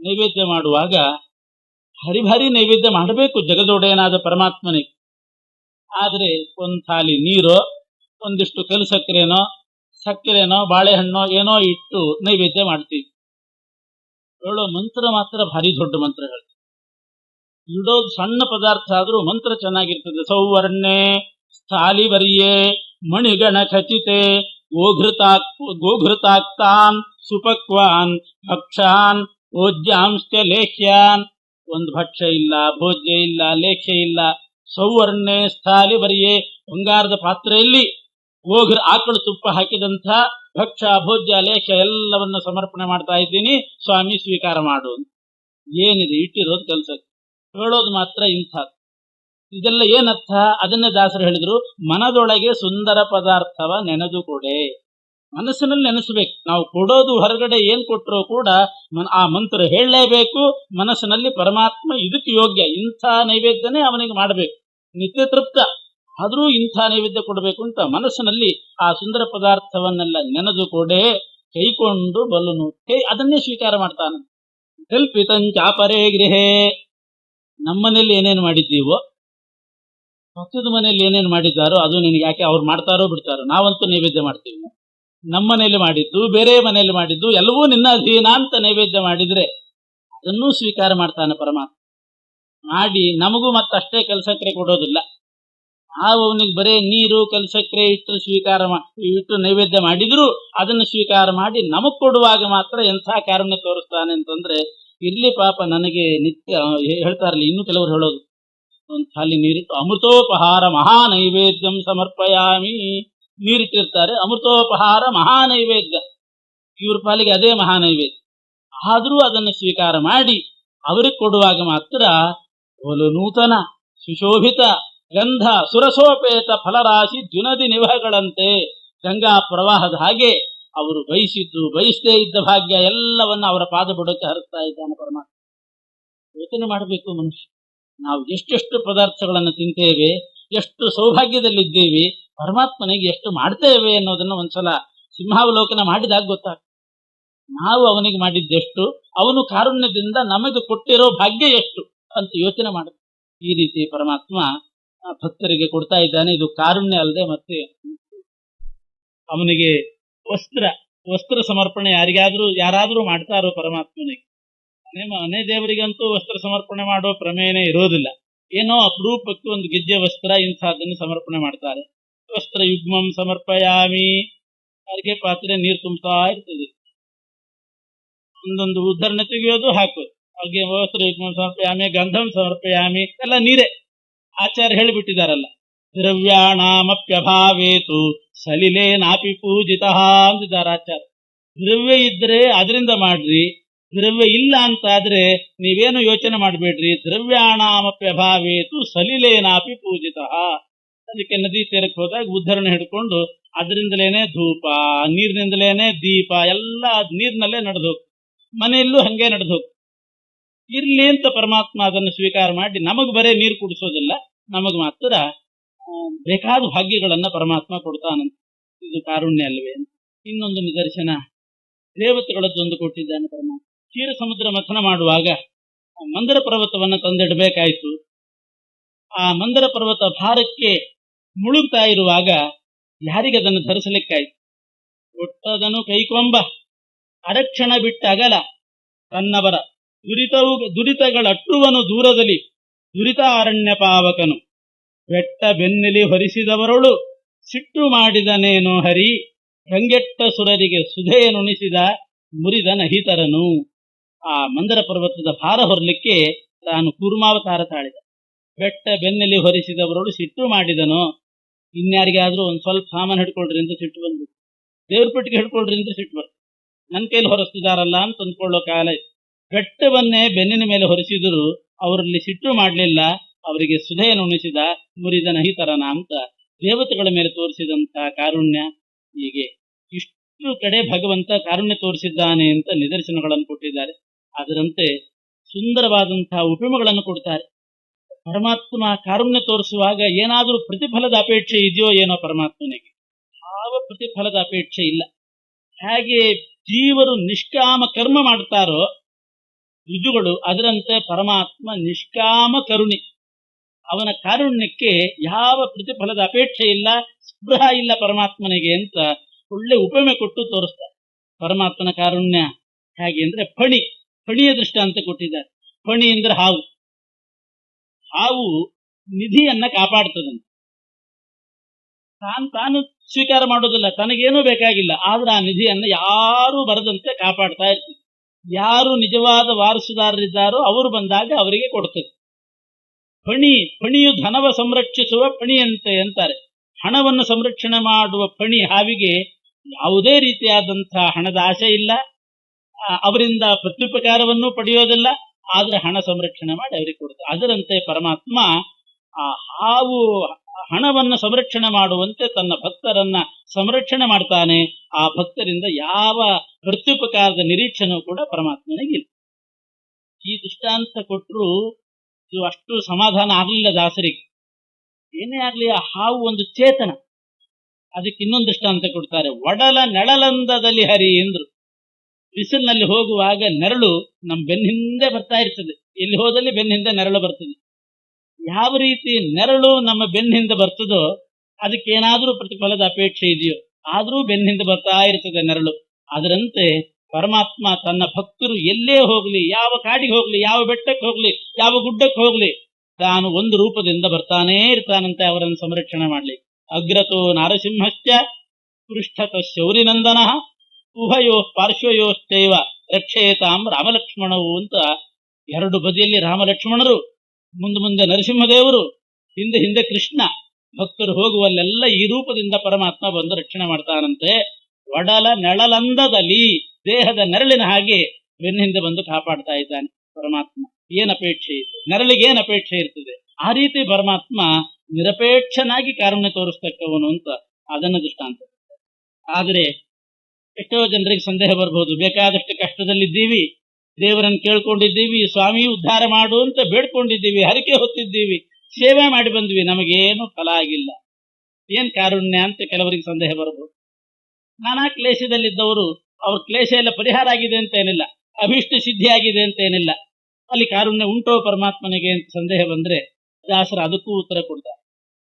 ನೈವೇದ್ಯ ಮಾಡುವಾಗ ಹರಿಭರಿ ನೈವೇದ್ಯ ಮಾಡಬೇಕು ಜಗದೊಡೆಯನಾದ ಪರಮಾತ್ಮನಿಗೆ. ಆದ್ರೆ ಒಂದು ಥಾಲಿ ನೀರೋ, ಒಂದಿಷ್ಟು ಕಲ್ಲು ಸಕ್ಕರೆನೋ ಬಾಳೆಹಣ್ಣೋ ಏನೋ ಇಟ್ಟು ನೈವೇದ್ಯ ಮಾಡ್ತೀವಿ. ಹೇಳೋ ಮಂತ್ರ ಮಾತ್ರ ಭಾರಿ ದೊಡ್ಡ ಮಂತ್ರಗಳು. ಇಡೋದು ಸಣ್ಣ ಪದಾರ್ಥ ಆದ್ರೂ ಮಂತ್ರ ಚೆನ್ನಾಗಿರ್ತದೆ. ಸೌವರ್ಣೆ ಸ್ಥಾಲಿವರ್ಯೆ ಮಣಿಗಣ ಖಚಿತೆ ಗೋಘೃತಾಕ್ತಾನ್ ಸುಪಕ್ವಾನ್ ಭಕ್ಷಾನ್ ಭೋಜ್ಯಾಂಶ್ಚ ಲೇಖ್ಯಾನ್. ಒಂದು ಭಕ್ಷ್ಯ ಇಲ್ಲ, ಭೋಜ್ಯ ಇಲ್ಲ, ಲೇಖ್ಯ ಇಲ್ಲ. ಸೌವರ್ಣೆ ಸ್ಥಾಲಿವರ್ಯೆ, ಬಂಗಾರದ ಪಾತ್ರೆಯಲ್ಲಿ ಆಕಳು ತುಪ್ಪ ಹಾಕಿದಂಥ ಭಕ್ಷ್ಯ ಭೋಜ್ಯ ಲೇಖ್ಯ ಎಲ್ಲವನ್ನ ಸಮರ್ಪಣೆ ಮಾಡ್ತಾ ಇದ್ದೀನಿ, ಸ್ವಾಮಿ ಸ್ವೀಕಾರ ಮಾಡು. ಏನಿದೆ ಇಟ್ಟಿರೋದು ಕೆಲಸಕ್ಕೆ, ಹೇಳೋದು ಮಾತ್ರ ಇಂಥದ್ದು. ಇದೆಲ್ಲ ಏನರ್ಥ? ಅದನ್ನೇ ದಾಸರು ಹೇಳಿದ್ರು, ಮನದೊಳಗೆ ಸುಂದರ ಪದಾರ್ಥವ ನೆನೆದು ಕೊಡೆ. ಮನಸ್ಸಿನಲ್ಲಿ ನೆನೆಸ್ಬೇಕು. ನಾವು ಕೊಡೋದು ಹೊರಗಡೆ ಏನ್ ಕೊಟ್ಟರೂ ಕೂಡ ಆ ಮಂತ್ರ ಹೇಳಲೇಬೇಕು. ಮನಸ್ಸಿನಲ್ಲಿ ಪರಮಾತ್ಮ ಇದಕ್ಕೆ ಯೋಗ್ಯ, ಇಂಥ ನೈವೇದ್ಯನೇ ಅವನಿಗೆ ಮಾಡಬೇಕು, ನಿತ್ಯ ತೃಪ್ತ ಆದ್ರೂ ಇಂಥ ನೈವೇದ್ಯ ಕೊಡಬೇಕು ಅಂತ ಮನಸ್ಸಿನಲ್ಲಿ ಆ ಸುಂದರ ಪದಾರ್ಥವನ್ನೆಲ್ಲ ನೆನೆದು ಕೊಡೆ. ಕೈಕೊಂಡು ಬಲುನು ಅದನ್ನೇ ಸ್ವೀಕಾರ ಮಾಡ್ತಾನೆ. ಕಲ್ಪಿತಂಚಾಪರೇ ಗೃಹೇ, ನಮ್ಮನೇಲಿ ಏನೇನು ಮಾಡಿದ್ದೀವೋ, ಪಕ್ಕದ ಮನೆಯಲ್ಲಿ ಏನೇನು ಮಾಡಿದ್ದಾರೋ ಅದು ನಿನಗೆ ಯಾಕೆ, ಅವ್ರು ಮಾಡ್ತಾರೋ ಬಿಡ್ತಾರೋ, ನಾವಂತೂ ನೈವೇದ್ಯ ಮಾಡ್ತೀವಿ. ನಮ್ಮ ಮನೆಯಲ್ಲಿ ಮಾಡಿದ್ದು, ಬೇರೆ ಮನೆಯಲ್ಲಿ ಮಾಡಿದ್ದು ಎಲ್ಲವೂ ನಿನ್ನ ಅಧೀನ ಅಂತ ನೈವೇದ್ಯ ಮಾಡಿದ್ರೆ ಅದನ್ನೂ ಸ್ವೀಕಾರ ಮಾಡ್ತಾನೆ ಪರಮಾತ್ಮ. ಮಾಡಿ ನಮಗೂ ಮತ್ತಷ್ಟೇ ಕಲ್ಸಕ್ರೆ ಕೊಡೋದಿಲ್ಲ. ನಾವು ಅವನಿಗೆ ಬರೇ ನೀರು ಕಲ್ಸಕ್ರೆ ಇಟ್ಟು ನೈವೇದ್ಯ ಮಾಡಿದ್ರು ಅದನ್ನು ಸ್ವೀಕಾರ ಮಾಡಿ ನಮಗ್ ಕೊಡುವಾಗ ಮಾತ್ರ ಎಂಥ ಕಾರುಣ್ಯ ತೋರಿಸ್ತಾನೆ ಅಂತಂದ್ರೆ, ಇರ್ಲಿ ಪಾಪ ನನಗೆ ನಿತ್ಯ ಹೇಳ್ತಾರಲ್ಲ, ಇನ್ನು ಕೆಲವರು ಹೇಳೋದು, ಒಂದು ಖಾಲಿ ನೀರಿಟ್ಟು ಅಮೃತೋಪಹಾರ ಮಹಾ ನೈವೇದ್ಯಂ ಸಮರ್ಪಯಾಮಿ. ನೀರಿಟ್ಟಿರ್ತಾರೆ, ಅಮೃತೋಪಹಾರ ಮಹಾ ನೈವೇದ್ಯ, ಇವ್ರ ಪಾಲಿಗೆ ಅದೇ ಮಹಾ ನೈವೇದ್ಯ. ಆದ್ರೂ ಅದನ್ನು ಸ್ವೀಕಾರ ಮಾಡಿ ಅವರಿಗೆ ಕೊಡುವಾಗ ಮಾತ್ರ ಒಲು ನೂತನ ಸುಶೋಭಿತ ಗಂಧ ಸುರಸೋಪೇತ ಫಲರಾಶಿ ದ್ಯುನದಿ ನಿವಹಗಳಂತೆ ಗಂಗಾ ಪ್ರವಾಹದ ಹಾಗೆ ಅವರು ಬಯಸಿದ್ದು ಬಯಸದೇ ಇದ್ದ ಭಾಗ್ಯ ಎಲ್ಲವನ್ನ ಅವರ ಪಾದ ಬುಡಕ್ಕೆ ಹರಿಸ್ತಾ ಇದ್ದಾನೆ ಪರಮಾತ್ಮ. ಯೋಚನೆ ಮಾಡಬೇಕು ಮನುಷ್ಯ, ನಾವು ಎಷ್ಟೆಷ್ಟು ಪದಾರ್ಥಗಳನ್ನು ತಿಂತೇವೆ, ಎಷ್ಟು ಸೌಭಾಗ್ಯದಲ್ಲಿದ್ದೇವೆ, ಪರಮಾತ್ಮನಿಗೆ ಎಷ್ಟು ಮಾಡ್ತೇವೆ ಅನ್ನೋದನ್ನು ಒಂದ್ಸಲ ಸಿಂಹಾವಲೋಕನ ಮಾಡಿದಾಗ ಗೊತ್ತಾಗ್ತದೆ. ನಾವು ಅವನಿಗೆ ಮಾಡಿದ್ದೆಷ್ಟು, ಅವನು ಕಾರುಣ್ಯದಿಂದ ನಮಗೆ ಕೊಟ್ಟಿರೋ ಭಾಗ್ಯ ಎಷ್ಟು ಅಂತ ಯೋಚನೆ ಮಾಡಬೇಕು. ಈ ರೀತಿ ಪರಮಾತ್ಮ ಭಕ್ತರಿಗೆ ಕೊಡ್ತಾ ಇದ್ದಾನೆ. ಇದು ಕಾರುಣ್ಯ ಅಲ್ಲದೆ ಮತ್ತೆ ಅವನಿಗೆ ವಸ್ತ್ರ ಸಮರ್ಪಣೆ ಯಾರಾದ್ರೂ ಮಾಡ್ತಾರೋ ಪರಮಾತ್ಮನಿಗೆ. ಮನೆ ದೇವರಿಗಂತೂ ವಸ್ತ್ರ ಸಮರ್ಪಣೆ ಮಾಡೋ ಪ್ರಮೇಯನೇ ಇರೋದಿಲ್ಲ. ಏನೋ ಅಪರೂಪಕ್ಕೆ ಒಂದು ಗೆಜ್ಜೆ ವಸ್ತ್ರ ಇಂಥದ್ದನ್ನು ಸಮರ್ಪಣೆ ಮಾಡ್ತಾರೆ. ವಸ್ತ್ರ ಯುಗ್ಮಂ ಸಮರ್ಪಯಾಮಿ, ಅಡಿಗೆ ಪಾತ್ರೆ ನೀರು ತುಂಬ್ತಾ ಇರ್ತದೆ, ಒಂದೊಂದು ಉದ್ಧರಣೆ ತೆಗೆಯೋದು ಹಾಕೋದು, ಹಾಗೆ ವಸ್ತ್ರ ಯುಗ್ಮಂ ಸಮರ್ಪಯಾಮಿ, ಗಂಧಂ ಸಮರ್ಪಯಾಮಿ, ಎಲ್ಲ ನೀರೇ. ಆಚಾರ್ಯ ಹೇಳಿಬಿಟ್ಟಿದಾರಲ್ಲ, ದ್ರವ್ಯಾಣಾಮಪ್ಯಭಾವೇತು ಸಲಿಲೇ ನಾಪಿ ಪೂಜಿತ ಅಂತಿದ್ದಾರೆ ಆಚಾರ್ಯ. ದ್ರವ್ಯ ಇದ್ರೆ ಅದರಿಂದ ಮಾಡ್ರಿ, ದ್ರವ್ಯ ಇಲ್ಲ ಅಂತಾದ್ರೆ ನೀವೇನು ಯೋಚನೆ ಮಾಡಬೇಡ್ರಿ. ದ್ರವ್ಯಾಣಾಮಪ್ಯಭಾವೇತು ಸಲಿಲೇನಾಪಿ ಪೂಜಿತ. ಅದಕ್ಕೆ ನದಿ ತೀರಕ್ಕೆ ಹೋದಾಗ ಉದ್ಧರಣೆ ಹಿಡ್ಕೊಂಡು ಅದರಿಂದಲೇನೆ ಧೂಪ, ನೀರಿನಿಂದಲೇನೆ ದೀಪ, ಎಲ್ಲ ನೀರಿನಲ್ಲೇ ನಡೆದು ಹೋಗ್ತದೆ. ಮನೆಯಲ್ಲೂ ಹಂಗೆ ನಡೆದು ಹೋಗ್ತದೆ. ಇರ್ಲಿ ಅಂತ ಪರಮಾತ್ಮ ಅದನ್ನು ಸ್ವೀಕಾರ ಮಾಡಿ ನಮಗ್ ಬರೇ ನೀರು ಕುಡಿಸೋದಿಲ್ಲ, ನಮಗ್ ಮಾತ್ರ ಬೇಕಾದ ಭಾಗ್ಯಗಳನ್ನ ಪರಮಾತ್ಮ ಕೊಡ್ತಾನಂತ. ಇದು ಕಾರುಣ್ಯ ಅಲ್ವೇ? ಇನ್ನೊಂದು ನಿದರ್ಶನ ದೇವತೆಗಳದ್ದೊಂದು ಕೊಟ್ಟಿದ್ದಾನೆ ಪರಮಾತ್ಮ. ಕ್ಷೀರ ಸಮುದ್ರ ಮಥನ ಮಾಡುವಾಗ ಮಂದರ ಪರ್ವತವನ್ನ ತಂದಿಡಬೇಕಾಯ್ತು. ಆ ಮಂದರ ಪರ್ವತ ಭಾರಕ್ಕೆ ಮುಳುಗ್ತಾ ಇರುವಾಗ ಯಾರಿಗೆ ಅದನ್ನು ಧರಿಸಲಿಕ್ಕಾಯ್ತು? ಒಟ್ಟದನು ಕೈಕೊಂಬ ಅರಕ್ಷಣ ಬಿಟ್ಟಗಲ ತನ್ನವರ ದುರಿತಗಳಟ್ಟುವನು ದೂರದಲ್ಲಿ ದುರಿತಾರಣ್ಯ ಪಾವಕನು ಬೆಟ್ಟ ಬೆನ್ನೆಲಿ ಹೊರಿಸಿದವರೊಳು ಸಿಟ್ಟು ಮಾಡಿದನೇನೋ ಹರಿ ರಂಗೆಟ್ಟ ಸುರರಿಗೆ ಸುಧೆಯನುಣಿಸಿದ ಮುರಿದ ನಹಿತರನು. ಆ ಮಂದರ ಪರ್ವತದ ಭಾರ ಹೊರಲಿಕ್ಕೆ ತಾನು ಕೂರ್ಮಾವತಾರ ತಾಳಿದ. ಬೆಟ್ಟ ಬೆನ್ನೆಲಿ ಹೊರಿಸಿದವರೊಳು ಸಿಟ್ಟು ಮಾಡಿದನೋ. ಇನ್ಯಾರಿಗಾದ್ರೂ ಒಂದ್ ಸ್ವಲ್ಪ ಸಾಮಾನು ಹಿಡ್ಕೊಳ್ರಿ ಅಂತ ಸಿಟ್ಟು ಬಂದು, ದೇವ್ರ ಪೆಟ್ಟಿಗೆ ಹಿಡ್ಕೊಳ್ರಿ ಅಂತ ಸಿಟ್ಟು ಬರ್ತದೆ. ನನ್ನ ಕೈಲಿ ಹೊರಸ್ತಿದಾರಲ್ಲ ಅಂತ ಅಂದ್ಕೊಳ್ಳೋ ಕಾಲ ಇತ್ತು. ಬೆಟ್ಟವನ್ನೇ ಬೆನ್ನಿನ ಮೇಲೆ ಹೊರಿಸಿದರೂ ಅವರಲ್ಲಿ ಸಿಟ್ಟು ಮಾಡಲಿಲ್ಲ, ಅವರಿಗೆ ಸುಧೆಯನ್ನು ಉಣಿಸಿದ ಮುರಿದ ನಹಿತರನ ಅಂತ ದೇವತೆಗಳ ಮೇಲೆ ತೋರಿಸಿದಂತ ಕಾರುಣ್ಯ. ಹೀಗೆ ಇಷ್ಟು ಕಡೆ ಭಗವಂತ ಕಾರುಣ್ಯ ತೋರಿಸಿದ್ದಾನೆ ಅಂತ ನಿದರ್ಶನಗಳನ್ನು ಕೊಟ್ಟಿದ್ದಾರೆ. ಅದರಂತೆ ಸುಂದರವಾದಂತಹ ಉಪಮೆಗಳನ್ನು ಕೊಡ್ತಾರೆ. ಪರಮಾತ್ಮ ಕಾರುಣ್ಯ ತೋರಿಸುವಾಗ ಏನಾದರೂ ಪ್ರತಿಫಲದ ಅಪೇಕ್ಷೆ ಇದೆಯೋ ಏನೋ ಪರಮಾತ್ಮನಿಗೆ? ಯಾವ ಪ್ರತಿಫಲದ ಅಪೇಕ್ಷೆ ಇಲ್ಲ. ಹಾಗೆ ಜೀವರು ನಿಷ್ಕಾಮ ಕರ್ಮ ಮಾಡ್ತಾರೋ ರುಜುಗಳು, ಅದರಂತೆ ಪರಮಾತ್ಮ ನಿಷ್ಕಾಮ ಕರುಣಿ. ಅವನ ಕಾರುಣ್ಯಕ್ಕೆ ಯಾವ ಪ್ರತಿಫಲದ ಅಪೇಕ್ಷೆ ಇಲ್ಲ, ಸ್ಪೃಹ ಇಲ್ಲ ಪರಮಾತ್ಮನಿಗೆ ಅಂತ ಒಳ್ಳೆ ಉಪಮೆ ಕೊಟ್ಟು ತೋರಿಸ್ತಾರೆ. ಪರಮಾತ್ಮನ ಕಾರುಣ್ಯ ಹೇಗೆ ಅಂದ್ರೆ ಫಣಿಯ ದೃಷ್ಟಾಂತ ಕೊಟ್ಟಿದ್ದಾರೆ. ಫಣಿ ಅಂದ್ರೆ ಹಾವು ನಿಧಿಯನ್ನ ಕಾಪಾಡ್ತದಂತೆ. ತಾನು ಸ್ವೀಕಾರ ಮಾಡೋದಿಲ್ಲ, ತನಗೇನೂ ಬೇಕಾಗಿಲ್ಲ, ಆದ್ರೆ ಆ ನಿಧಿಯನ್ನ ಯಾರೂ ಬರದಂತೆ ಕಾಪಾಡ್ತಾ ಇರ್ತದೆ. ಯಾರು ನಿಜವಾದ ವಾರಸುದಾರರಿದ್ದಾರೋ ಅವರು ಬಂದಾಗ ಅವರಿಗೆ ಕೊಡ್ತದೆ. ಫಣಿಯು ಧನವ ಸಂರಕ್ಷಿಸುವ ಫಣಿಯಂತೆ ಅಂತಾರೆ. ಹಣವನ್ನು ಸಂರಕ್ಷಣೆ ಮಾಡುವ ಫಣಿ ಹಾವಿಗೆ ಯಾವುದೇ ರೀತಿಯಾದಂತಹ ಹಣದ ಆಸೆ ಇಲ್ಲ, ಅವರಿಂದ ಪ್ರತ್ಯುಪಕಾರವನ್ನು ಪಡೆಯೋದಿಲ್ಲ, ಆದ್ರೆ ಹಣ ಸಂರಕ್ಷಣೆ ಮಾಡಿ ಅವರಿಗೆ ಕೊಡುತ್ತೆ. ಅದರಂತೆ ಪರಮಾತ್ಮ ಆ ಹಾವು ಹಣವನ್ನು ಸಂರಕ್ಷಣೆ ಮಾಡುವಂತೆ ತನ್ನ ಭಕ್ತರನ್ನ ಸಂರಕ್ಷಣೆ ಮಾಡ್ತಾನೆ. ಆ ಭಕ್ತರಿಂದ ಯಾವ ಪ್ರತ್ಯುಪಕಾರದ ನಿರೀಕ್ಷಣೆಯೂ ಕೂಡ ಪರಮಾತ್ಮನಿಗಿಲ್ಲ. ಈ ದೃಷ್ಟಾಂತ ಕೊಟ್ಟರು ಇದು ಅಷ್ಟು ಸಮಾಧಾನ ಆಗಲಿಲ್ಲ ದಾಸರಿಗೆ. ಏನೇ ಆಗ್ಲಿ, ಆ ಹಾವು ಒಂದು ಚೇತನ. ಅದಕ್ಕೆ ಇನ್ನೊಂದು ದೃಷ್ಟಾಂತ ಕೊಡ್ತಾರೆ. ಒಡಲ ನೆಳಲಂದದಲ್ಲಿ ಹರಿ ಎಂದ್ರು. ಬಿಸಿಲಿನಲ್ಲಿ ಹೋಗುವಾಗ ನೆರಳು ನಮ್ಮ ಬೆನ್ನ ಹಿಂದೆ ಬರ್ತಾ ಇರ್ತದೆ. ಎಲ್ಲಿ ಹೋದಲ್ಲಿ ಬೆನ್ನ ಹಿಂದೆ ನೆರಳು ಬರ್ತದೆ. ಯಾವ ರೀತಿ ನೆರಳು ನಮ್ಮ ಬೆನ್ನ ಹಿಂದೆ ಬರ್ತದೋ ಅದಕ್ಕೇನಾದ್ರೂ ಪ್ರತಿಫಲದ ಅಪೇಕ್ಷೆ ಇದೆಯೋ, ಆದ್ರೂ ಬೆನ್ನ ಹಿಂದೆ ಬರ್ತಾ ಇರ್ತದೆ ನೆರಳು. ಅದರಂತೆ ಪರಮಾತ್ಮ ತನ್ನ ಭಕ್ತರು ಎಲ್ಲೇ ಹೋಗ್ಲಿ, ಯಾವ ಕಾಡಿಗೆ ಹೋಗ್ಲಿ, ಯಾವ ಬೆಟ್ಟಕ್ಕೆ ಹೋಗ್ಲಿ, ಯಾವ ಗುಡ್ಡಕ್ಕೆ ಹೋಗ್ಲಿ, ತಾನು ಒಂದು ರೂಪದಿಂದ ಬರ್ತಾನೇ ಇರ್ತಾನಂತೆ ಅವರನ್ನು ಸಂರಕ್ಷಣೆ ಮಾಡ್ಲಿ. ಅಗ್ರತೋ ನಾರಸಿಂಹಶ್ಚ ಪೃಷ್ಠತ ಶೌರಿನಂದನ ಉಭಯೋ ಪಾರ್ಶ್ವಯೋಶ್ಚೈವ ರಕ್ಷೇತಾಂ ರಾಮಲಕ್ಷ್ಮಣವು ಅಂತ ಎರಡು ಬದಿಯಲ್ಲಿ ರಾಮಲಕ್ಷ್ಮಣರು, ಮುಂದೆ ನರಸಿಂಹದೇವರು, ಹಿಂದೆ ಕೃಷ್ಣ. ಭಕ್ತರು ಹೋಗುವಲ್ಲೆಲ್ಲ ಈ ರೂಪದಿಂದ ಪರಮಾತ್ಮ ಬಂದು ರಕ್ಷಣೆ ಮಾಡ್ತಾನಂತೆ. ಒಡಲ ನೆಳಲಂದದಲ್ಲಿ, ದೇಹದ ನೆರಳಿನ ಹಾಗೆ ಬೆನ್ನ ಹಿಂದೆ ಬಂದು ಕಾಪಾಡ್ತಾ ಇದ್ದಾನೆ ಪರಮಾತ್ಮ. ಏನ್ ಅಪೇಕ್ಷೆ ಇದೆ, ನೆರಳಿಗೆ ಏನ್ ಅಪೇಕ್ಷೆ ಇರ್ತದೆ. ಆ ರೀತಿ ಪರಮಾತ್ಮ ನಿರಪೇಕ್ಷನಾಗಿ ಕಾರುಣ್ಯ ತೋರಿಸ್ತಕ್ಕವನು ಅಂತ ಅದನ್ನ ದೃಷ್ಟಾಂತ. ಆದರೆ ಎಷ್ಟೋ ಜನರಿಗೆ ಸಂದೇಹ ಬರ್ಬೋದು, ಬೇಕಾದಷ್ಟು ಕಷ್ಟದಲ್ಲಿದ್ದೀವಿ, ದೇವರನ್ನು ಕೇಳ್ಕೊಂಡಿದ್ದೀವಿ, ಸ್ವಾಮಿ ಉದ್ಧಾರ ಮಾಡು ಅಂತ ಬೇಡ್ಕೊಂಡಿದ್ದೀವಿ, ಹರಕೆ ಹೊತ್ತಿದ್ದೀವಿ, ಸೇವೆ ಮಾಡಿ ಬಂದ್ವಿ, ನಮಗೇನು ಫಲ ಆಗಿಲ್ಲ, ಏನ್ ಕಾರುಣ್ಯ ಅಂತ ಕೆಲವರಿಗೆ ಸಂದೇಹ ಬರಬಹುದು. ನಾನಾ ಕ್ಲೇಶದಲ್ಲಿದ್ದವರು ಅವ್ರ ಕ್ಲೇಶ ಎಲ್ಲ ಪರಿಹಾರ ಆಗಿದೆ ಅಂತ ಏನಿಲ್ಲ, ಅಭಿಷ್ಟ ಸಿದ್ಧಿ ಆಗಿದೆ ಅಂತ ಏನಿಲ್ಲ, ಅಲ್ಲಿ ಕಾರುಣ್ಯ ಉಂಟೋ ಪರಮಾತ್ಮನಿಗೆ ಅಂತ ಸಂದೇಹ ಬಂದ್ರೆ ದಾಸರ ಅದಕ್ಕೂ ಉತ್ತರ ಕೊಡ್ತಾರೆ.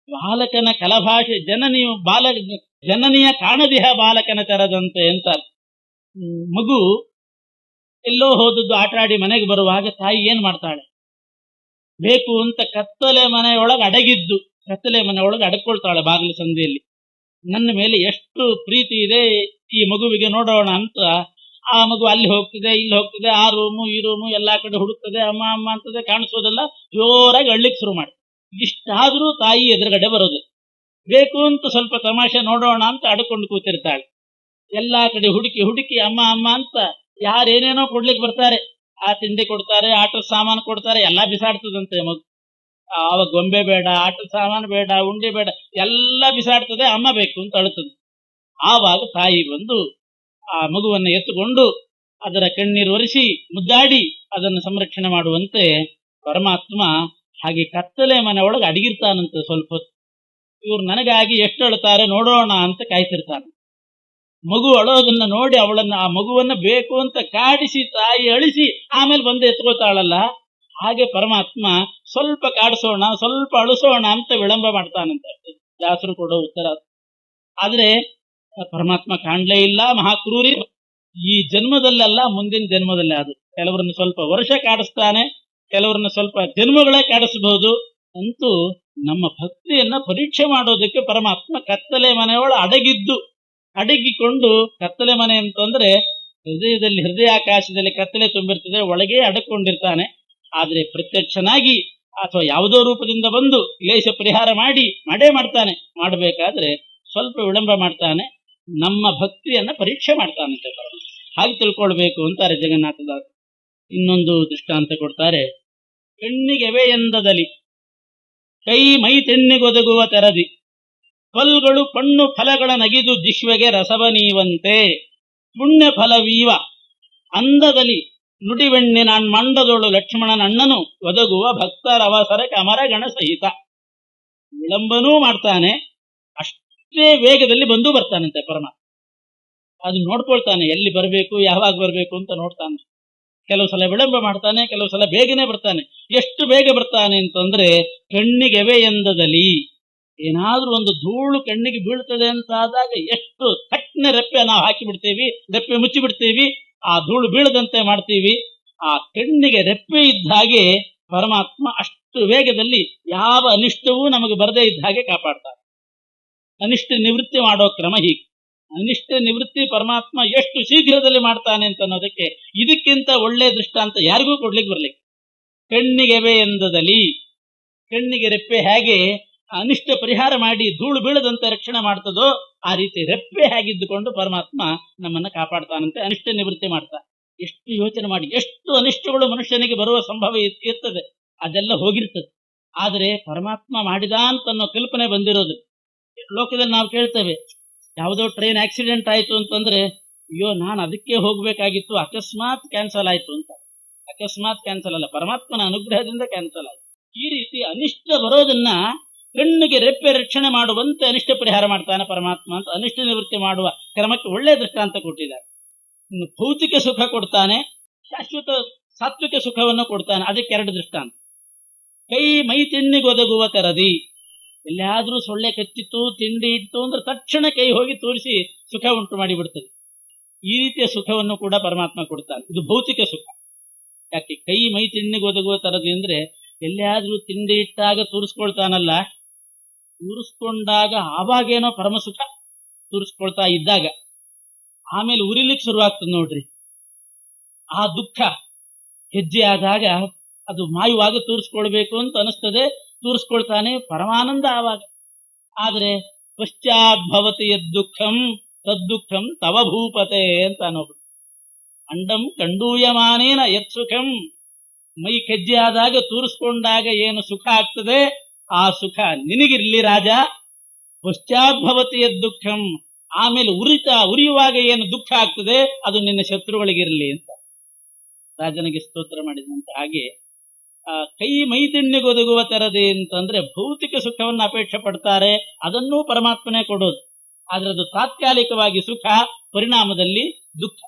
ಬಾಲಕನ ಕಲಭಾಷೆ ಜನನಿಯ ಕಾಣದಿಹ ಬಾಲಕನ ತೆರದಂತೆ ಅಂತ. ಮಗು ಎಲ್ಲೋ ಹೋದದ್ದು ಆಟ ಆಡಿ ಮನೆಗೆ ಬರುವಾಗ ತಾಯಿ ಏನ್ ಮಾಡ್ತಾಳೆ, ಬೇಕು ಅಂತ ಕತ್ತಲೆ ಮನೆಯೊಳಗೆ ಅಡಕೊಳ್ತಾಳೆ ಬಾಗಿಲು ಸಂದಿಯಲ್ಲಿ. ನನ್ನ ಮೇಲೆ ಎಷ್ಟು ಪ್ರೀತಿ ಇದೆ ಈ ಮಗುವಿಗೆ ನೋಡೋಣ ಅಂತ ಆ ಮಗು ಅಲ್ಲಿ ಹೋಗ್ತದೆ, ಇಲ್ಲಿ ಹೋಗ್ತದೆ, ಆ ರೂಮು ಈ ರೂಮು ಎಲ್ಲಾ ಕಡೆ ಹುಡುಕ್ತದೆ, ಅಮ್ಮ ಅಮ್ಮ ಅಂತದೆ, ಕಾಣಿಸೋದೆಲ್ಲ ಜೋರಾಗಿ ಅಳ್ಳಿಕ್ ಶುರು ಮಾಡಿ. ಇಷ್ಟಾದ್ರೂ ತಾಯಿ ಎದುರುಗಡೆ ಬರೋದು, ಬೇಕು ಅಂತ ಸ್ವಲ್ಪ ತಮಾಷೆ ನೋಡೋಣ ಅಂತ ಅಡ್ಕೊಂಡು ಕೂತಿರ್ತಾಳೆ. ಎಲ್ಲಾ ಕಡೆ ಹುಡುಕಿ ಹುಡುಕಿ ಅಮ್ಮ ಅಮ್ಮ ಅಂತ ಯಾರೇನೇನೋ ಕೊಡ್ಲಿಕ್ಕೆ ಬರ್ತಾರೆ, ಆ ತಿಂಡಿ ಕೊಡ್ತಾರೆ, ಆಟದ ಸಾಮಾನು ಕೊಡ್ತಾರೆ, ಎಲ್ಲಾ ಬಿಸಾಡ್ತದಂತೆ ಮಗು. ಆವಾಗ ಗೊಂಬೆ ಬೇಡ, ಆಟದ ಸಾಮಾನು ಬೇಡ, ಉಂಡೆ ಬೇಡ, ಎಲ್ಲಾ ಬಿಸಾಡ್ತದೆ, ಅಮ್ಮ ಬೇಕು ಅಂತ ಅಳುತ್ತದೆ. ಆವಾಗ ತಾಯಿ ಬಂದು ಆ ಮಗುವನ್ನು ಎತ್ತುಕೊಂಡು ಅದರ ಕಣ್ಣೀರು ಒರೆಸಿ ಮುದ್ದಾಡಿ ಅದನ್ನು ಸಂರಕ್ಷಣೆ ಮಾಡುವಂತೆ ಪರಮಾತ್ಮ ಹಾಗೆ ಕತ್ತಲೆ ಮನೆ ಒಳಗೆ ಅಡಗಿರ್ತಾನಂತೆ. ಸ್ವಲ್ಪ ಹೊತ್ತು ಇವ್ರು ನನಗಾಗಿ ಎಷ್ಟು ಅಳುತ್ತಾರೆ ನೋಡೋಣ ಅಂತ ಕಾಯ್ತಿರ್ತಾನೆ. ಮಗು ಅಳೋದನ್ನ ನೋಡಿ ಆ ಮಗುವನ್ನ ಬೇಕು ಅಂತ ಕಾಡಿಸಿ ತಾಯಿ ಅಳಿಸಿ ಆಮೇಲೆ ಬಂದು ಎತ್ಕೋತಾಳಲ್ಲ, ಹಾಗೆ ಪರಮಾತ್ಮ ಸ್ವಲ್ಪ ಕಾಡಿಸೋಣ, ಸ್ವಲ್ಪ ಅಳಿಸೋಣ ಅಂತ ವಿಳಂಬ ಮಾಡ್ತಾನಂತೆ. ದಾಸರು ಕೊಡೋ ಉತ್ತರ. ಆದ್ರೆ ಪರಮಾತ್ಮ ಕಾಣ್ಲೇ ಇಲ್ಲ, ಮಹಾಕ್ರೂರಿ. ಈ ಜನ್ಮದಲ್ಲೆಲ್ಲ ಮುಂದಿನ ಜನ್ಮದಲ್ಲೇ ಅದು ಕೆಲವರನ್ನು ಸ್ವಲ್ಪ ವರ್ಷ ಕಾಡಿಸ್ತಾನೆ, ಕೆಲವರನ್ನು ಸ್ವಲ್ಪ ಜನ್ಮಗಳೇ ಕಾಡಿಸಬಹುದು. ಅಂತೂ ನಮ್ಮ ಭಕ್ತಿಯನ್ನ ಪರೀಕ್ಷೆ ಮಾಡೋದಕ್ಕೆ ಪರಮಾತ್ಮ ಕತ್ತಲೆ ಮನೆಯೊಳ ಅಡಗಿಕೊಂಡು, ಕತ್ತಲೆ ಮನೆ ಅಂತಂದ್ರೆ ಹೃದಯಾಕಾಶದಲ್ಲಿ ಕತ್ತಲೆ ತುಂಬಿರ್ತದೆ, ಒಳಗೆ ಅಡಕೊಂಡಿರ್ತಾನೆ. ಆದ್ರೆ ಪ್ರತ್ಯಕ್ಷನಾಗಿ ಅಥವಾ ಯಾವುದೋ ರೂಪದಿಂದ ಬಂದು ಕ್ಲೇಶ ಪರಿಹಾರ ಮಾಡೇ ಮಾಡ್ತಾನೆ. ಮಾಡಬೇಕಾದ್ರೆ ಸ್ವಲ್ಪ ವಿಳಂಬ ಮಾಡ್ತಾನೆ, ನಮ್ಮ ಭಕ್ತಿಯನ್ನ ಪರೀಕ್ಷೆ ಮಾಡ್ತಾನಂತೆ. ಹಾಗೆ ತಿಳ್ಕೊಳ್ಬೇಕು ಅಂತಾರೆ ಜಗನ್ನಾಥದಾಸ. ಇನ್ನೊಂದು ದೃಷ್ಟಾಂತ ಕೊಡ್ತಾರೆ. ಹೆಣ್ಣಿಗೆವೆ ಎಂದದಲ್ಲಿ ಕೈ ಮೈ ತೆನ್ನಿಗೊದಗುವ ತೆರದಿ ಫಲ್ಗಳು ಪಣ್ಣು ಫಲಗಳ ನಗಿದು ದಿಶ್ವೆಗೆ ರಸವನೀವಂತೆ ಪುಣ್ಯ ಫಲವೀವ ಅಂದದಲ್ಲಿ ನುಡಿವೆಣ್ಣಿನ ಮಂಡದೊಳು ಲಕ್ಷ್ಮಣನಣ್ಣನು ಒದಗುವ ಭಕ್ತರ ಅವಸರಕ್ಕೆ ಅಮರಗಣ ಸಹಿತ. ವಿಳಂಬನೂ ಮಾಡ್ತಾನೆ, ಅಷ್ಟೇ ವೇಗದಲ್ಲಿ ಬಂದು ಬರ್ತಾನಂತೆ ಪರಮಾತ್ಮ. ಅದು ನೋಡ್ಕೊಳ್ತಾನೆ, ಎಲ್ಲಿ ಬರಬೇಕು, ಯಾವಾಗ ಬರಬೇಕು ಅಂತ ನೋಡ್ತಾನೆ. ಕೆಲವು ಸಲ ವಿಳಂಬ ಮಾಡ್ತಾನೆ, ಕೆಲವು ಸಲ ಬೇಗನೆ ಬರ್ತಾನೆ. ಎಷ್ಟು ಬೇಗ ಬರ್ತಾನೆ ಅಂತಂದ್ರೆ, ಕಣ್ಣಿಗೆವೆ ಎಂದದಲ್ಲಿ ಏನಾದ್ರೂ ಒಂದು ಧೂಳು ಕಣ್ಣಿಗೆ ಬೀಳ್ತದೆ ಅಂತ ಆದಾಗ ಎಷ್ಟು ತಟ್ಟನೆ ರೆಪ್ಪೆ ನಾವು ಹಾಕಿ ಬಿಡ್ತೀವಿ, ರೆಪ್ಪೆ ಮುಚ್ಚಿ ಬಿಡ್ತೀವಿ, ಆ ಧೂಳು ಬೀಳದಂತೆ ಮಾಡ್ತೀವಿ. ಆ ಕಣ್ಣಿಗೆ ರೆಪ್ಪೆ ಇದ್ದ ಹಾಗೆ ಪರಮಾತ್ಮ ಅಷ್ಟು ವೇಗದಲ್ಲಿ ಯಾವ ಅನಿಷ್ಟವೂ ನಮಗೆ ಬರದೇ ಇದ್ದ ಹಾಗೆ ಕಾಪಾಡ್ತಾರೆ. ಅನಿಷ್ಟ ನಿವೃತ್ತಿ ಮಾಡೋ ಕ್ರಮ ಹೀಗೆ. ಅನಿಷ್ಟ ನಿವೃತ್ತಿ ಪರಮಾತ್ಮ ಎಷ್ಟು ಶೀಘ್ರದಲ್ಲಿ ಮಾಡ್ತಾನೆ ಅಂತ ಅನ್ನೋದಕ್ಕೆ ಇದಕ್ಕಿಂತ ಒಳ್ಳೆ ದೃಷ್ಟಾಂತ ಯಾರಿಗೂ ಕೊಡ್ಲಿಕ್ಕೆ ಬರ್ಲಿಕ್ಕೆ. ಕಣ್ಣಿಗೆವೆ ಎಂದದಲ್ಲಿ, ಕಣ್ಣಿಗೆ ರೆಪ್ಪೆ ಹೇಗೆ ಅನಿಷ್ಟ ಪರಿಹಾರ ಮಾಡಿ ಧೂಳು ಬೀಳದಂತೆ ರಕ್ಷಣೆ ಮಾಡ್ತದೋ ಆ ರೀತಿ ರೆಪ್ಪೆ ಹೇಗಿದ್ದುಕೊಂಡು ಪರಮಾತ್ಮ ನಮ್ಮನ್ನ ಕಾಪಾಡ್ತಾನಂತೆ, ಅನಿಷ್ಟ ನಿವೃತ್ತಿ ಮಾಡ್ತಾನೆ. ಎಷ್ಟು ಯೋಚನೆ ಮಾಡಿ, ಎಷ್ಟು ಅನಿಷ್ಟಗಳು ಮನುಷ್ಯನಿಗೆ ಬರುವ ಸಂಭವ ಇರ್ತದೆ, ಅದೆಲ್ಲ ಹೋಗಿರ್ತದೆ. ಆದರೆ ಪರಮಾತ್ಮ ಮಾಡಿದ ಅಂತ ಅನ್ನೋ ಕಲ್ಪನೆ ಬಂದಿರೋದು. ಲೋಕದಲ್ಲಿ ನಾವು ಕೇಳ್ತೇವೆ, ಯಾವುದೋ ಟ್ರೈನ್ ಆಕ್ಸಿಡೆಂಟ್ ಆಯ್ತು ಅಂತಂದ್ರೆ, ಅಯ್ಯೋ ನಾನು ಅದಕ್ಕೆ ಹೋಗ್ಬೇಕಾಗಿತ್ತು, ಅಕಸ್ಮಾತ್ ಕ್ಯಾನ್ಸಲ್ ಆಯ್ತು ಅಂತ. ಅಕಸ್ಮಾತ್ ಕ್ಯಾನ್ಸಲ್ ಅಲ್ಲ, ಪರಮಾತ್ಮನ ಅನುಗ್ರಹದಿಂದ ಕ್ಯಾನ್ಸಲ್ ಆಯ್ತು. ಈ ರೀತಿ ಅನಿಷ್ಟ ಬರೋದನ್ನ ಕಣ್ಣಿಗೆ ರೆಪ್ಪೆ ರಕ್ಷಣೆ ಮಾಡುವಂತೆ ಅನಿಷ್ಟ ಪರಿಹಾರ ಮಾಡ್ತಾನೆ ಪರಮಾತ್ಮ ಅಂತ ಅನಿಷ್ಟ ನಿವೃತ್ತಿ ಮಾಡುವ ಕ್ರಮಕ್ಕೆ ಒಳ್ಳೆ ದೃಷ್ಟಾಂತ ಕೊಟ್ಟಿದ್ದಾರೆ. ಇನ್ನು ಭೌತಿಕ ಸುಖ ಕೊಡ್ತಾನೆ, ಶಾಶ್ವತ ಸಾತ್ವಿಕ ಸುಖವನ್ನು ಕೊಡ್ತಾನೆ. ಅದಕ್ಕೆ ಎರಡು ದೃಷ್ಟಾಂತ. ಕೈ ಮೈ ತಿನ್ನಿಗೊದಗುವ ತೆರದಿ, ಎಲ್ಲಾದ್ರೂ ಸೊಳ್ಳೆ ಕಚ್ಚಿತ್ತು, ತಿಂಡಿ ಇತ್ತು ಅಂದ್ರೆ ತಕ್ಷಣ ಕೈ ಹೋಗಿ ತೋರಿಸಿ ಸುಖ ಉಂಟು ಮಾಡಿ ಬಿಡ್ತದೆ. ಈ ರೀತಿಯ ಸುಖವನ್ನು ಕೂಡ ಪರಮಾತ್ಮ ಕೊಡ್ತಾನೆ. ಇದು ಭೌತಿಕ ಸುಖ. ಯಾಕೆ ಕೈ ಮೈ ತಿನ್ನಿಗೊದಗುವ ತರದಿ ಅಂದ್ರೆ, ಎಲ್ಲಾದ್ರೂ ತಿಂಡಿ ಇಟ್ಟಾಗ ತೋರಿಸ್ಕೊಳ್ತಾನಲ್ಲ, ತೂರಿಸ್ಕೊಂಡಾಗ ಆವಾಗೇನೋ ಪರಮ ಸುಖ, ತೂರಿಸ್ಕೊಳ್ತಾ ಇದ್ದಾಗ. ಆಮೇಲೆ ಉರಿಲಿಕ್ಕೆ ಶುರುವಾಗ್ತದೆ ನೋಡ್ರಿ, ಆ ದುಃಖ ಹೆಜ್ಜೆ ಆದಾಗ ಅದು ಮಾಯುವಾಗ ತೂರಿಸ್ಕೊಳ್ಬೇಕು ಅಂತ ಅನಿಸ್ತದೆ, ತೂರಿಸ್ಕೊಳ್ತಾನೆ, ಪರಮಾನಂದ ಆವಾಗ. ಆದ್ರೆ ಪಶ್ಚಾದ್ಭವತಿ ಯದ್ದುಃಖಂ ತದ್ದುಃಖಂ ತವ ಭೂಪತೆ ಅಂತ ಅನ್ನೋದು. ಅಂಡಂ ಕಂಡೂಯಮಾನೇನ ಯತ್ ಸುಖಂ ಮೈ ಕೆಜ್ಜೆ ಆದಾಗ ತೂರಿಸ್ಕೊಂಡಾಗ ಏನು ಸುಖ ಆಗ್ತದೆ ಆ ಸುಖ ನಿನಗಿರ್ಲಿ ರಾಜ. ಪಶ್ಚಾದ್ಭವತಿ ದುಃಖಂ, ಆಮೇಲೆ ಉರಿಯುವಾಗ ಏನು ದುಃಖ ಆಗ್ತದೆ ಅದು ನಿನ್ನ ಶತ್ರುಗಳಿಗಿರ್ಲಿ ಅಂತ ರಾಜನಿಗೆ ಸ್ತೋತ್ರ ಮಾಡಿದಂತೆ. ಹಾಗೆ ಕೈ ಮೈದಿಣ್ಣಿಗೊದಗುವ ತೆರದೆ ಅಂತಂದ್ರೆ ಭೌತಿಕ ಸುಖವನ್ನು ಅಪೇಕ್ಷೆ ಪಡ್ತಾರೆ, ಅದನ್ನೂ ಪರಮಾತ್ಮನೇ ಕೊಡೋದು. ಆದ್ರೆ ಅದು ತಾತ್ಕಾಲಿಕವಾಗಿ ಸುಖ, ಪರಿಣಾಮದಲ್ಲಿ ದುಃಖ.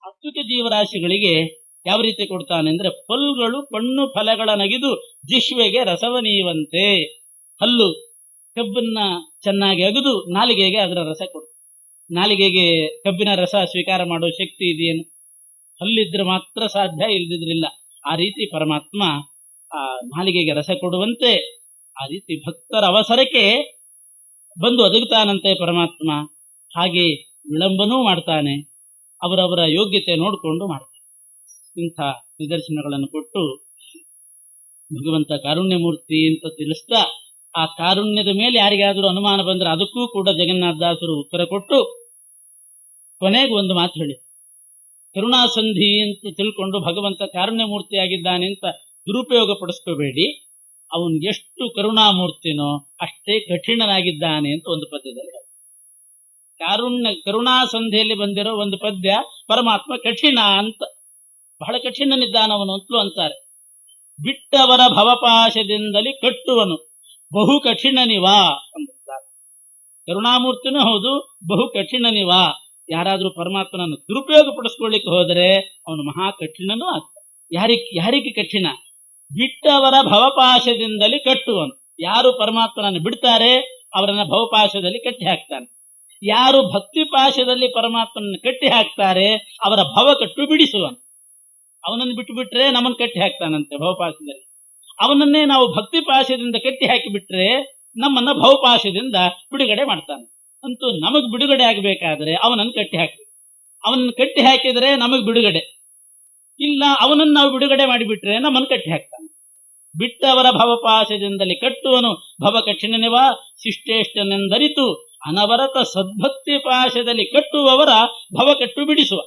ಸಾತ್ವಿಕ ಜೀವರಾಶಿಗಳಿಗೆ ಯಾವ ರೀತಿ ಕೊಡ್ತಾನೆ ಅಂದ್ರೆ, ಫಲ್ಗಳು ಪಣ್ಣು ಫಲಗಳ ನಗಿದು ಜಿಹ್ವೆಗೆ ರಸವನೀಯುವಂತೆ. ಹಲ್ಲು ಕಬ್ಬನ್ನ ಚೆನ್ನಾಗಿ ಅಗದು ನಾಲಿಗೆಗೆ ಅದರ ರಸ ಕೊಡ್ತಾರೆ. ನಾಲಿಗೆಗೆ ಕಬ್ಬಿನ ರಸ ಸ್ವೀಕಾರ ಮಾಡೋ ಶಕ್ತಿ ಇದೆಯೇನು? ಹಲ್ಲಿದ್ರೆ ಮಾತ್ರ ಸಾಧ್ಯ, ಇಲ್ದಿದ್ರಿಲ್ಲ. ಆ ರೀತಿ ಪರಮಾತ್ಮ ಆ ನಾಲಿಗೆಗೆ ರಸ ಕೊಡುವಂತೆ ಆ ರೀತಿ ಭಕ್ತರ ಅವಸರಕ್ಕೆ ಬಂದು ಒದಗುತ್ತಾನಂತೆ ಪರಮಾತ್ಮ. ಹಾಗೆ ವಿಳಂಬನೂ ಮಾಡ್ತಾನೆ, ಅವರವರ ಯೋಗ್ಯತೆ ನೋಡಿಕೊಂಡು ಮಾಡ್ತಾನೆ. ಇಂಥ ನಿದರ್ಶನಗಳನ್ನು ಕೊಟ್ಟು ಭಗವಂತ ಕಾರುಣ್ಯಮೂರ್ತಿ ಅಂತ ತಿಳಿಸ್ತಾ, ಆ ಕಾರುಣ್ಯದ ಮೇಲೆ ಯಾರಿಗಾದರೂ ಅನುಮಾನ ಬಂದ್ರೆ ಅದಕ್ಕೂ ಕೂಡ ಜಗನ್ನಾಥದಾಸರು ಉತ್ತರ ಕೊಟ್ಟು ಕೊನೆಗೆ ಒಂದು ಮಾತು ಹೇಳಿ, ಕರುಣಾಸಂಧಿ ಅಂತ ತಿಳ್ಕೊಂಡು ಭಗವಂತ ಕಾರುಣ್ಯಮೂರ್ತಿಯಾಗಿದ್ದಾನೆ ಅಂತ ದುರುಪಯೋಗ ಪಡಿಸ್ಕೋಬೇಡಿ, ಅವನು ಎಷ್ಟು ಕರುಣಾಮೂರ್ತಿನೋ ಅಷ್ಟೇ ಕಠಿಣನಾಗಿದ್ದಾನೆ ಅಂತ ಒಂದು ಪದ್ಯದಲ್ಲಿ ಕರುಣಾಸಂಧಿಯಲ್ಲಿ ಬಂದಿರೋ ಒಂದು ಪದ್ಯ, ಪರಮಾತ್ಮ ಕಠಿಣ ಅಂತ, ಬಹಳ ಕಠಿಣನಿದ್ದಾನವನು ಅಂತಲೂ ಅಂತಾರೆ. ಬಿಟ್ಟವರ ಭವಪಾಶದಿಂದಲೇ ಕಟ್ಟುವನು ಬಹು ಕಠಿಣನಿವಾ ಅಂತಾರೆ. ಕರುಣಾಮೂರ್ತಿನೂ ಹೌದು, ಬಹು ಕಠಿಣನಿವಾ. ಯಾರಾದ್ರೂ ಪರಮಾತ್ಮನನ್ನು ದುರುಪಯೋಗ ಪಡಿಸ್ಕೊಳ್ಳಿಕ್ಕೆ ಹೋದರೆ ಅವನು ಮಹಾ ಕಠಿಣನೂ ಆಗ್ತಾನೆ. ಯಾರಿಗೆ ಕಠಿಣ? ಬಿಟ್ಟವರ ಭವಪಾಶದಿಂದಲೇ ಕಟ್ಟುವನು. ಯಾರು ಪರಮಾತ್ಮನನ್ನು ಬಿಡ್ತಾರೆ ಅವರನ್ನ ಭವಪಾಶದಲ್ಲಿ ಕಟ್ಟಿ ಹಾಕ್ತಾನೆ. ಯಾರು ಭಕ್ತಿ ಪಾಶದಲ್ಲಿ ಪರಮಾತ್ಮನನ್ನು ಕಟ್ಟಿ ಹಾಕ್ತಾರೆ ಅವರ ಭವ ಕಟ್ಟು ಬಿಡಿಸುವನು. ಅವನನ್ನು ಬಿಟ್ಟು ಬಿಟ್ರೆ ನಮ್ಮನ್ನು ಕಟ್ಟಿ ಹಾಕ್ತಾನಂತೆ ಭವಪಾಶದಲ್ಲಿ. ಅವನನ್ನೇ ನಾವು ಭಕ್ತಿ ಪಾಶದಿಂದ ಕಟ್ಟಿ ಹಾಕಿ ಬಿಟ್ರೆ ನಮ್ಮನ್ನ ಭವಪಾಶದಿಂದ ಬಿಡುಗಡೆ ಮಾಡ್ತಾನೆ. ಅಂತೂ ನಮಗ್ ಬಿಡುಗಡೆ ಆಗಬೇಕಾದ್ರೆ ಅವನನ್ನು ಕಟ್ಟಿ ಹಾಕಿ, ಅವನನ್ನು ಕಟ್ಟಿ ಹಾಕಿದರೆ ನಮಗ್ ಬಿಡುಗಡೆ ಇಲ್ಲ, ಅವನನ್ನು ನಾವು ಬಿಡುಗಡೆ ಮಾಡಿಬಿಟ್ರೆ ನಮ್ಮನ್ನು ಕಟ್ಟಿ ಹಾಕ್ತಾನೆ. ಬಿಟ್ಟವರ ಭವಪಾಶದಿಂದಲೇ ಕಟ್ಟುವನು ಭವ ಕಠಿಣನಿವ ಶಿಷ್ಟೇಷ್ಟನೆಂದರಿತು ಅನವರತ ಸದ್ಭಕ್ತಿ ಪಾಶದಲ್ಲಿ ಕಟ್ಟುವವರ ಭವ ಕಟ್ಟು ಬಿಡಿಸುವ.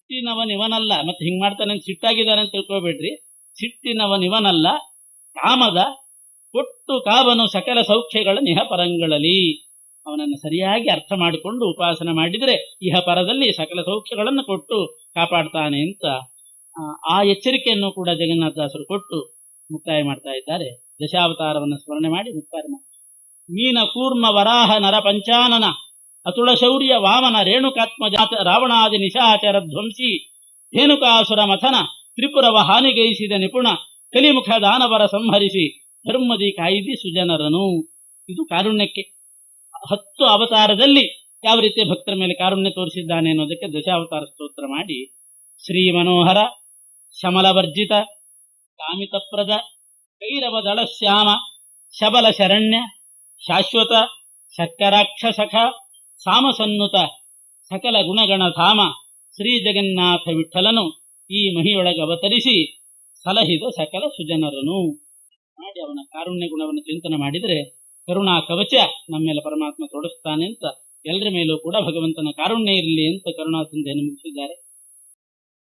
ಸಿಟ್ಟಿನವನಿವನಲ್ಲ, ಮತ್ತೆ ಹಿಂಗ್ ಮಾಡ್ತಾನೆ ಸಿಟ್ಟಾಗಿದ್ದಾನೆ ಅಂತ ತಿಳ್ಕೊಬೇಡ್ರಿ. ಸಿಟ್ಟಿನವನಿವನಲ್ಲ, ಕಾಮದ ಕೊಟ್ಟು ಕಾವನು ಸಕಲ ಸೌಖ್ಯಗಳ ನಿಹಪರಂಗಳಲ್ಲಿ. ಅವನನ್ನು ಸರಿಯಾಗಿ ಅರ್ಥ ಮಾಡಿಕೊಂಡು ಉಪಾಸನೆ ಮಾಡಿದರೆ ಇಹ ಪರದಲ್ಲಿ ಸಕಲ ಸೌಖ್ಯಗಳನ್ನು ಕೊಟ್ಟು ಕಾಪಾಡ್ತಾನೆ ಅಂತ ಆ ಎಚ್ಚರಿಕೆಯನ್ನು ಕೂಡ ಜಗನ್ನಾಥದಾಸರು ಕೊಟ್ಟು ಮುಕ್ತಾಯ ಮಾಡ್ತಾ ಇದ್ದಾರೆ. ದಶಾವತಾರವನ್ನು ಸ್ಮರಣೆ ಮಾಡಿ ಮುಕ್ತಾಯ ಮಾಡಿ, ಮೀನ ಕೂರ್ಮ ವರಾಹ ನರ ಪಂಚಾನನ ಅತುಳ ಶೌರ್ಯ ವಾಮನ ರೇಣುಕಾತ್ಮ ಜಾತ ರಾವಣಾದಿ ನಿಶಾಚರ ಧ್ವಂಸಿ ಧೇನುಕಾಸುರ ಮಥನ ತ್ರಿಪುರವ ಹಾನಿಗೈಸಿದ ನಿಪುಣ ಕಲಿಮುಖ ದಾನವರ ಸಂಹರಿಸಿ ಧರ್ಮದಿ ಕಾಯ್ದಿ ಸುಜನರನು. ಇದು ಕಾರುಣ್ಯಕ್ಕೆ 10 ಅವತಾರದಲ್ಲಿ ಯಾವ ರೀತಿ ಭಕ್ತರ ಮೇಲೆ ಕಾರುಣ್ಯ ತೋರಿಸಿದ್ದಾನೆ ಅನ್ನೋದಕ್ಕೆ ದಶಾವತಾರ ಸ್ತೋತ್ರ ಮಾಡಿ, ಶ್ರೀ ಮನೋಹರ ಶಮಲವರ್ಜಿತ ಕಾಮಿತಪ್ರದ ಕೈರವ ದಳಶ್ಯಾಮ ಶಬಲ ಶರಣ್ಯ ಶಾಶ್ವತ ಶಕ್ಕರಾಕ್ಷಸಖ ಸಾಮಸನ್ನುತ ಸಕಲ ಗುಣಗಣ ಧಾಮ ಶ್ರೀ ಜಗನ್ನಾಥ ವಿಠಲನು ಈ ಮಹಿಯೊಳಗೆ ಅವತರಿಸಿ ಸಲಹಿದ ಸಕಲ ಸುಜನರನು ಮಾಡಿ ಅವನ ಕಾರುಣ್ಯ ಗುಣವನ್ನು ಚಿಂತನೆ ಮಾಡಿದರೆ ಕರುಣಾ ಕವಚ ನಮ್ಮ ಮೇಲೆ ಪರಮಾತ್ಮ ತೊಡಸ್ತಾನೆ ಅಂತ ಎಲ್ಲರ ಮೇಲೂ ಕೂಡ ಭಗವಂತನ ಕಾರುಣ್ಯ ಇರಲಿ ಅಂತ ಕರುಣಾ ಸಂಧಿಯನ್ನು ಮುಗಿಸಿದ್ದಾರೆ.